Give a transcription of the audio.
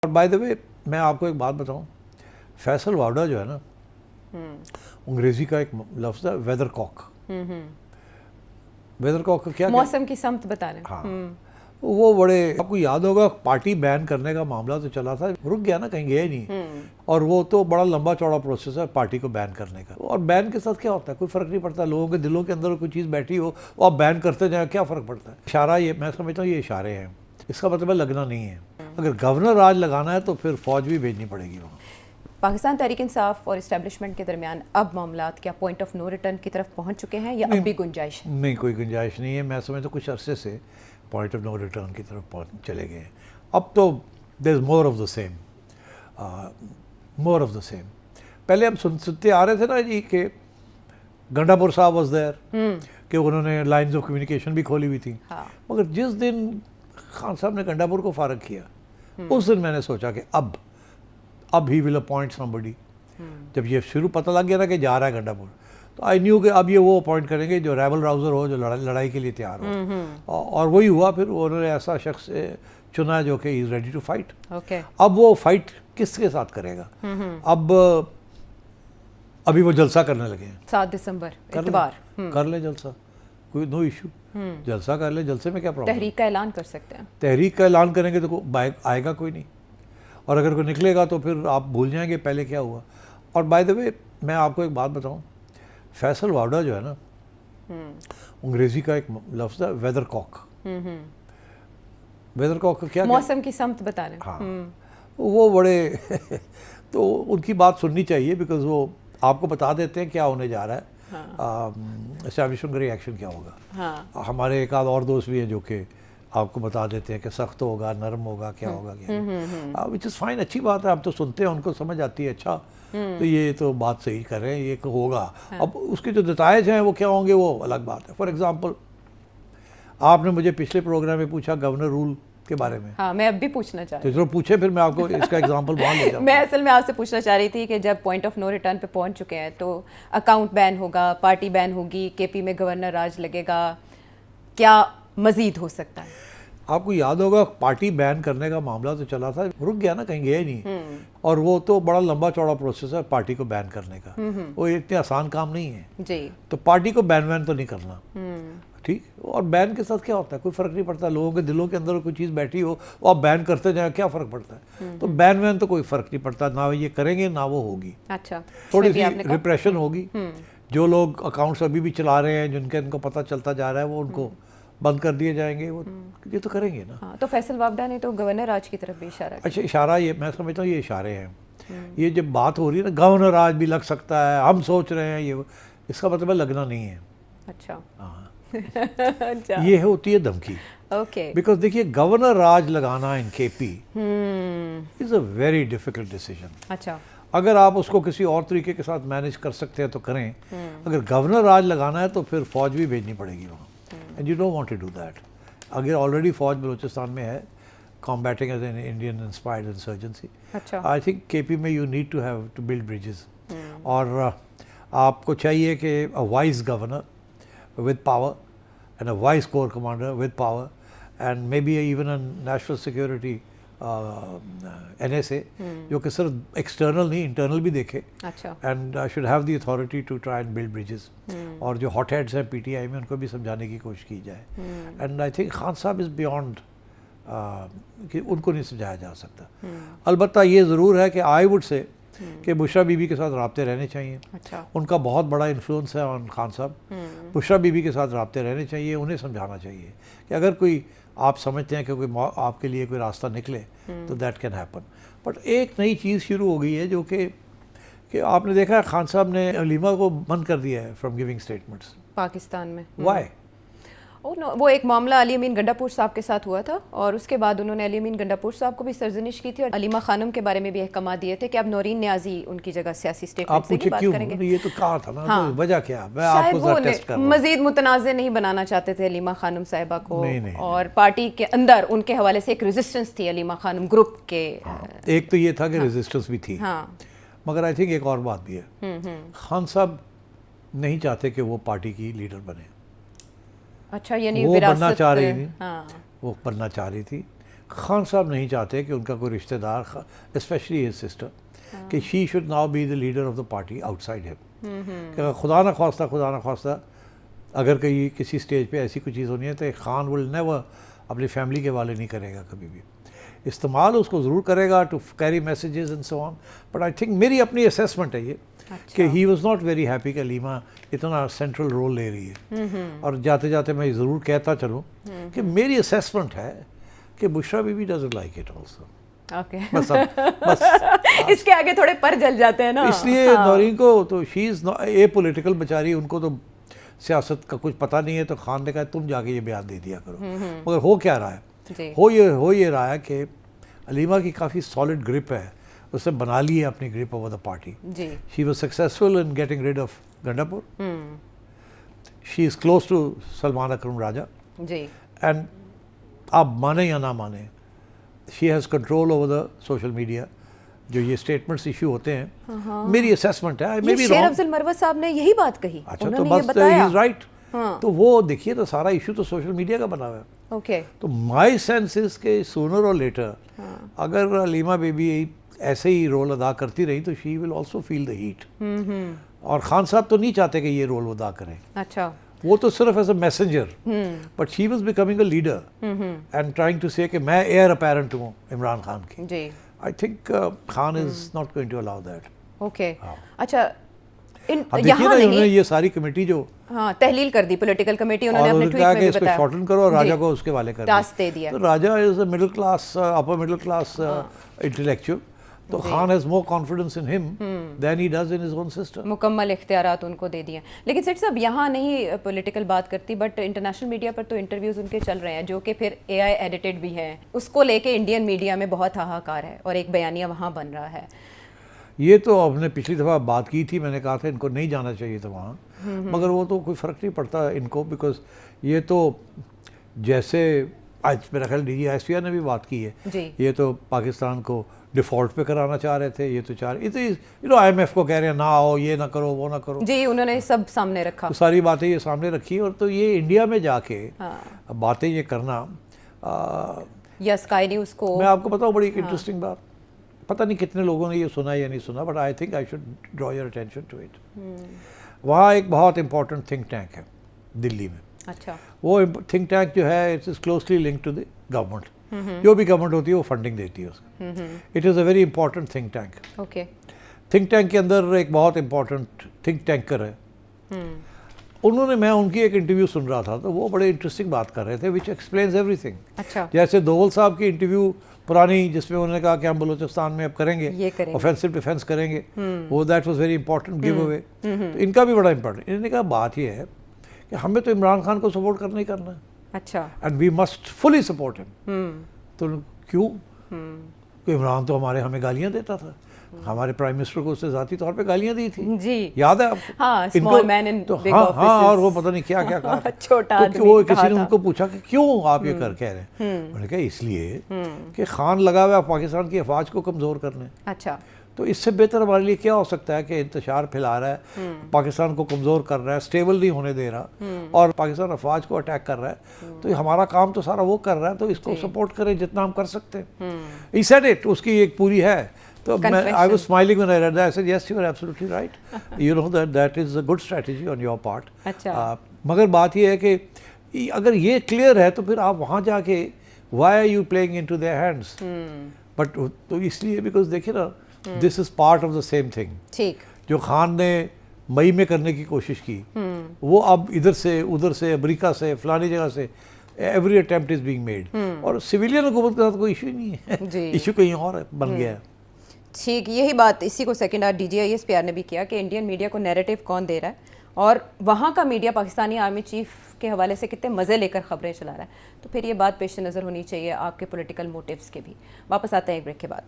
और by the way मैं आपको एक बात बताऊं, फैसल वावड़ा जो है ना, अंग्रेजी का एक लफ्ज़ है वेदर कॉक। वेदर कॉक का क्या मौसम की समत बता रहे हैं। हाँ, वो बड़े, आपको याद होगा पार्टी बैन करने का मामला तो चला था, रुक गया ना, कहीं गया ही नहीं। और वो तो बड़ा लंबा चौड़ा प्रोसेस है पार्टी को बैन करने का। और बैन के साथ क्या होता है, कोई फ़र्क नहीं पड़ता। लोगों के दिलों के अंदर कोई चीज़ बैठी हो वो आप बैन करते जाए, क्या फ़र्क पड़ता है। इशारा, ये मैं समझता हूँ ये इशारे हैं, इसका मतलब लगना नहीं है। अगर गवर्नर राज लगाना है तो फिर फौज भी भेजनी पड़ेगी वहाँ। पाकिस्तान तहरीक इंसाफ और इस्टेब्लिशमेंट के दरमियान अब मामलात क्या पॉइंट ऑफ नो रिटर्न की तरफ पहुंच चुके हैं या अब भी गुंजाइश है? नहीं, कोई गुंजाइश नहीं है। मैं समझता हूँ कुछ अरसे से पॉइंट ऑफ नो रिटर्न की तरफ चले गए हैं। अब तो there is more of the same, more of the same. पहले हम सुनते आ रहे थे ना जी कि गंडापुर साहब वॉज देयर, कि उन्होंने लाइन्स ऑफ कम्युनिकेशन भी खोली हुई थी। हाँ। मगर जिस दिन खान साहब ने गंडापुर को फारग किया, उस दिन मैंने सोचा कि अब ही विल अपॉइंट समबडी। जब ये शुरू पता लग गया ना कि जा रहा है गंडापुर, तो आई न्यू कि अब ये वो अपॉइंट करेंगे जो रेबल राउजर हो, जो लड़ाई के लिए तैयार हो। और वही हुआ। फिर उन्होंने ऐसा शख्स चुना जो कि इज़ रेडी टू फाइट। अब वो फाइट किसके साथ करेगा? अब अभी वो जलसा करने लगे हैं। 7 दिसंबर इतवार कर ले जलसा, कोई नो इशू। जलसा कर ले, जलसे में क्या प्रॉब्लम? तहरीक का ऐलान कर सकते हैं। तहरीक का ऐलान करेंगे तो आएगा कोई नहीं, और अगर कोई निकलेगा तो फिर आप भूल जाएंगे पहले क्या हुआ। और बाय द वे मैं आपको एक बात बताऊं, फैसल वावड़ा जो है ना, अंग्रेजी का एक लफ्ज़ है वेदर कॉक। वेदर कॉक का क्या मौसम की समत बता रहे हैं। हाँ, वो बड़े तो उनकी बात सुननी चाहिए, बिकॉज वो आपको बता देते हैं क्या होने जा रहा है। एस्टैब्लिशमेंट का रिएक्शन क्या होगा। हाँ। हमारे एक आध और दोस्त भी हैं जो कि आपको बता देते हैं कि सख्त होगा, नरम होगा, क्या होगा क्या, विच इज़ फाइन। अच्छी बात है, आप तो सुनते हैं, उनको समझ आती है। अच्छा, तो ये तो बात सही कर रहे हैं, ये होगा। अब उसके जो नतायज हैं वो क्या होंगे, वो अलग बात है। फॉर एग्जांपल, आपने मुझे पिछले प्रोग्राम में पूछा गवर्नर रूल के बारे में। हाँ, मैं अब भी पूछना चाह रही हूँ। तो पूछे, फिर मैं आपको इसका एग्जांपल वहाँ ले जाऊँ। मैं असल में आपसे पूछना चाह रही थी कि जब पॉइंट ऑफ नो रिटर्न पे पहुंच चुके हैं तो अकाउंट बैन होगा, पार्टी बैन होगी, केपी में गवर्नर राज लगेगा, क्या मजीद हो सकता है? आपको याद होगा पार्टी बैन करने का मामला तो चला था, रुक गया ना, कहीं गया ही नहीं। और वो तो बड़ा लंबा चौड़ा प्रोसेस है पार्टी को बैन करने का। वो इतने आसान काम नहीं है जी। तो पार्टी को बैन वैन तो नहीं करना, ठीक। और बैन के साथ क्या होता है, कोई फ़र्क नहीं पड़ता। लोगों के दिलों के अंदर कोई चीज़ बैठी हो वो आप बैन करते जाए, क्या फ़र्क पड़ता है। तो बैन वैन तो कोई फ़र्क नहीं पड़ता, ना ये करेंगे ना वो होगी। अच्छा, थोड़ी सी रिप्रेशन होगी। जो लोग अकाउंट्स अभी भी चला रहे हैं, जिनके इनको पता चलता जा रहा है, वो उनको बंद कर दिए जाएंगे। वो ये तो करेंगे ना। हाँ, तो फैसल वावड़ा ने तो गवर्नर राज की तरफ भी इशारा किया। अच्छा, इशारा, ये मैं समझता हूँ ये इशारे हैं। ये जब बात हो रही है ना, गवर्नर राज भी लग सकता है, हम सोच रहे हैं, ये इसका मतलब लगना नहीं है। अच्छा। हाँ। अच्छा। ये होती है धमकी। ओके। बिकॉज देखिए, गवर्नर राज लगाना इन KP is a very difficult decision. अच्छा। अगर आप उसको किसी और तरीके के साथ मैनेज कर सकते हैं तो करें। अगर गवर्नर राज लगाना है तो फिर फौज भी भेजनी पड़ेगी वहाँ, and you don't want to do that. अगर ऑलरेडी फौज बलूचिस्तान में है, combating as an Indian inspired insurgency. अच्छा। आई थिंक केपी में you need to have to build bridges. और आपको चाहिए कि a wise governor with power and a wise corps commander with power, and maybe even a national security NSA जो कि सिर्फ external नहीं इंटरनल भी देखे। अच्छा। And should have the authority to try and build bridges. और जो hot heads हैं पीटीआई में, उनको भी समझाने की कोशिश की जाए। एंड आई थिंक खान साहब इज़ बियॉन्ड कि उनको नहीं समझाया जा सकता। अलबत्ता ये ज़रूर है कि आई वुड से कि बुशरा बीबी के साथ राब्ते रहने चाहिए। अच्छा। उनका बहुत बड़ा इन्फ्लुएंस है ऑन खान साहब। बुशरा बीबी के साथ राब्ते रहने चाहिए, उन्हें समझाना चाहिए कि अगर कोई आप समझते हैं कि कोई आपके लिए कोई रास्ता निकले तो दैट कैन हैपन। बट एक नई चीज़ शुरू हो गई है जो कि आपने देखा है, खान साहब ने अलीमा को बंद कर दिया है फ्रॉम गिविंग स्टेटमेंट्स पाकिस्तान में। वाई? वो एक मामला अली अमीन गंडापुर साहब के साथ हुआ था और उसके बाद उन्होंने अली अमीन गंडापुर साहब को भी सरजनिश की थी और अलीमा खानम के बारे में भी अहकाम दिए थे कि अब नौरीन न्याजी उनकी जगह सियासी स्टेटमेंट से बात करेंगे। ये तो कहा था ना। हाँ। तो वजह क्या? मैं शायद आपको वो टेस्ट कर रहा हूं। मजीद मुतनाज़ नहीं बनाना चाहते थे अलीमा खानम साहिबा को। नहीं। और पार्टी के अंदर उनके हवाले से एक रेजिस्टेंस थी अलीमा खानम ग्रुप के। एक तो ये था कि रेजिस्टेंस भी थी। हाँ। मगर आई थिंक एक और बात भी है, खान साहब नहीं चाहते कि वो पार्टी की लीडर बने। अच्छा, यानी वो बनना चाह रही थी। हाँ। वो बनना चाह रही थी। खान साहब नहीं चाहते कि उनका कोई रिश्तेदार, स्पेशली हिज सिस्टर, कि she should now be the leader of the party outside him. कि खुदा न खास्ता अगर कहीं किसी स्टेज पे ऐसी कोई चीज़ होनी है तो खान विल नेवर अपनी फैमिली के वाले नहीं करेगा कभी भी। इस्तेमाल उसको ज़रूर करेगा to carry messages and so on, but I think मेरी अपनी असेसमेंट है ये कि he was not very happy कि अलीमा इतना सेंट्रल रोल ले रही है। और जाते जाते मैं ज़रूर कहता चलूँ कि मेरी असेसमेंट है कि Bushra Bibi doesn't like it also. Okay बस इसके आगे थोड़े पर जल जाते हैं ना, इसलिए नौरीन को तो शी इज़ ए पॉलिटिकल बेचारी, उनको तो सियासत का कुछ पता नहीं है, तो खान ने कहा तुम जाके ये बयान दे दिया करो। मगर हो क्या रहा है, हो ये रहा है कि अलीमा की काफ़ी सॉलिड ग्रिप है, उसने बना ली है अपनी grip over the party. She was successful in getting rid of Gandapur, she is close to Salman Akram Raja ji, and आप माने या ना माने she has control over the social media. जो ये स्टेटमेंट्स इशू होते हैं, मेरी असेसमेंट है, मे बी शेर अफजल मरवत साहब ने यही बात कही। अच्छा तो बस ही इज राइट। तो वो देखिए तो सारा इशू तो सोशल मीडिया का बना हुआ है। ओके, तो माय सेंस इज के सूनर और लेटर अगर अलीमा बेबी ऐसे ही रोल अदा करती रही तो she will also feel the heat. और खान साहब तो नहीं चाहते कि ये रोल अदा करें। अच्छा, वो तो सिर्फ as a messenger, but she was becoming a leader and trying to say कि मैं एयर अपैरेंट हूँ इमरान खान की। जी, I think Khan is not going to allow that. Okay, अच्छा, देखिए ना उन्होंने ये सारी कमेटी जो तहलील कर दी, पॉलिटिकल कमेटी, उन्होंने अपने ट्वीट में भी बताया शॉर्टन करो और राजा को उसके वाले कर टास्क दे दिया। तो Raja is a middle class, upper middle class intellectual, तो Khan has more confidence in him than he does in his own sister. मुकम्मल इख्तियारात उनको दे दिए। लेकिन सेठ साहब यहाँ नहीं पॉलिटिकल बात करती, बट इंटरनेशनल मीडिया पर तो इंटरव्यूज़ उनके चल रहे हैं जो कि फिर AI एडिटेड भी हैं, उसको लेके इंडियन मीडिया में बहुत हाहाकार है और एक बयानिया वहाँ बन रहा है। ये तो हमने पिछली दफ़ा बात की थी, मैंने कहा था इनको नहीं जाना चाहिए था वहाँ, मगर वो तो कोई फ़र्क नहीं पड़ता इनको, बिकॉज ये तो जैसे आज मेरा ख्याल DGI ने भी बात की है जी, ये तो पाकिस्तान को डिफ़ॉल्ट पे कराना चाह रहे थे, ये तो चाह रहे, ये तो IMF को कह रहे हैं ना आओ, ये ना करो, वो ना करो जी, उन्होंने सब सामने रखा, तो सारी बातें ये सामने रखी। और तो ये इंडिया में जाके बातें ये करना, या स्काई न्यूज़ को, मैं आपको बताऊँ बड़ी इंटरेस्टिंग बात, पता नहीं कितने लोगों ने ये सुना या नहीं सुना, but I think I should draw your attention to it. वहाँ एक बहुत इंपॉर्टेंट थिंक टैंक है दिल्ली में। अच्छा, वो थिंक टैंक जो है it is closely linked to the government, जो भी गवर्नमेंट होती है वो फंडिंग देती है उसको। It is a very important think tank. Okay, think tank के अंदर एक बहुत इंपॉर्टेंट थिंक टैंकर है, उन्होंने, मैं उनकी एक इंटरव्यू सुन रहा था तो वो बड़े इंटरेस्टिंग बात कर रहे थे विच एक्सप्लेन्स एवरीथिंग। अच्छा, जैसे दोवल साहब की इंटरव्यू पुरानी जिसमें उन्होंने कहा कि हम बलूचिस्तान में अब करेंगे ऑफेंसिव डिफेंस करेंगे, वो that was very important give away. तो इनका भी बड़ा इंपॉर्टेंट, इन्होंने कहा बात ये है कि हमें तो इमरान खान को सपोर्ट करना ही करना है। अच्छा, and we must fully support him. तो क्यों? कि इमरान तो हमें गालियाँ देता था, हमारे प्राइम मिनिस्टर को उसने ज़ाती तौर पे गालियाँ दी थी जी, याद है आपको? हाँ, small man in big offices, हाँ, और वो पता नहीं क्या क्या कहा छोटा आदमी, तो वो किसी ने उनको पूछा कि क्यों आप ये कह रहे हैं, मैंने कहा इसलिए कि खान लगा हुआ पाकिस्तान की अफवाज को कमज़ोर करने। अच्छा, तो इससे बेहतर हमारे लिए क्या हो सकता है कि इंतशार फैला रहा है, पाकिस्तान को कमज़ोर कर रहा है, स्टेबल नहीं होने दे रहा और पाकिस्तान अफवाज को अटैक कर रहा है, तो हमारा काम तो सारा वो कर रहा है, तो इसको सपोर्ट करें जितना हम कर सकते हैं। ही सेड इट, उसकी एक पूरी है। तो I was smiling when I read that. I said, yes, you are absolutely right. You know that is a good strategy on your part. अच्छा, मगर बात ये है कि अगर ये क्लियर है तो फिर आप वहाँ जाके why are you playing into their hands? But तो इसलिए because देखिए ना, this is part of the same thing. ठीक, जो खान ने मई में करने की कोशिश की, वो अब इधर से उधर से अमेरिका से फलानी जगह से every attempt is being made. और सिविलियन हुकूमत के साथ कोई इशू नहीं है, इशू कहीं और बन गया है। ठीक, यही बात, इसी को सेकंड आर DGI ने भी किया कि इंडियन मीडिया को नैरेटिव कौन दे रहा है और वहाँ का मीडिया पाकिस्तानी आर्मी चीफ के हवाले से कितने मज़े लेकर खबरें चला रहा है। तो फिर ये बात पेश नज़र होनी चाहिए आपके पॉलिटिकल मोटिव्स के भी। वापस आते हैं एक ब्रेक के बाद।